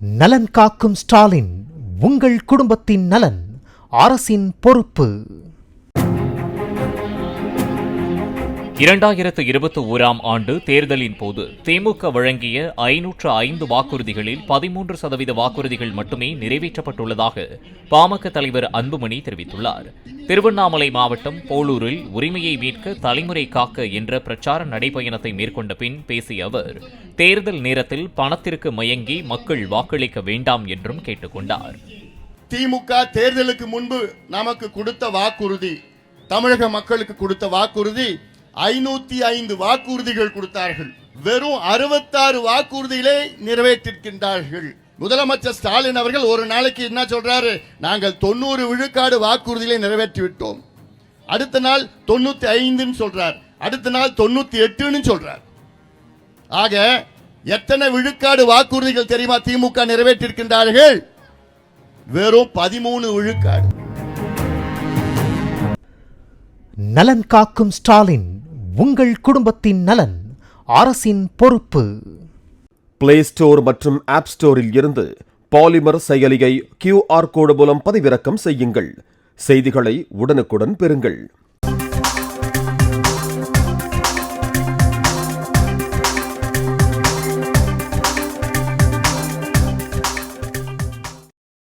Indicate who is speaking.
Speaker 1: நலன் காக்கும் ஸ்டாலின், உங்கள் குடும்பத்தின் நலன் அரசின் பொறுப்பு.
Speaker 2: 2021ஆம் ஆண்டு தேர்தலின் போது திமுக வழங்கிய 505 வாக்குறுதிகளில் 13% வாக்குறுதிகள் மட்டுமே நிறைவேற்றப்பட்டுள்ளதாக பாமக தலைவர் அன்புமணி தெரிவித்துள்ளார். திருவண்ணாமலை மாவட்டம் போளூரில் உரிமையை மீட்க தலைமுறை காக்க என்ற பிரச்சார நடைபயணத்தை மேற்கொண்ட பின் பேசிய அவர், தேர்தல் நேரத்தில் பணத்திற்கு மயங்கி மக்கள் வாக்களிக்க வேண்டாம் என்றும் கேட்டுக் கொண்டார்.
Speaker 3: திமுக தேர்தலுக்கு முன்பு நமக்கு கொடுத்த வாக்குறுதி, தமிழக மக்களுக்கு கொடுத்த வாக்குறுதி 505 வாக்குறுதிகள் கொடுத்தார்கள். வெறும் 66 வாக்குறுதிகளை நிறைவேற்றிருக்கின்றார்கள். முதலமைச்சர் ஸ்டாலின் அவர்கள் ஒரு நாளைக்கு என்ன சொல்றாரு? நாங்கள் 90 விழுக்காடு வாக்குறுதிகளை நிறைவேற்றிவிட்டோம். அடுத்த நாள் 95 சொல்றார், அடுத்த நாள் 98 சொல்றார். ஆக எத்தனை விழுக்காடு வாக்குறுதிகள் தெரியுமா திமுக நிறைவேற்றிருக்கின்றார்கள்? வெறும் 13 விழுக்காடு.
Speaker 1: நலன் காக்கும் ஸ்டாலின், உங்கள் குடும்பத்தின் நலன் அரசின் பொறுப்பு.
Speaker 4: பிளே ஸ்டோர் மற்றும் ஆப் ஸ்டோரில் இருந்து பாலிமர் செயலியை QR கோடு மூலம் பதிவிறக்கம் செய்யுங்கள். செய்திகளை உடனுக்குடன் பெறுங்கள்.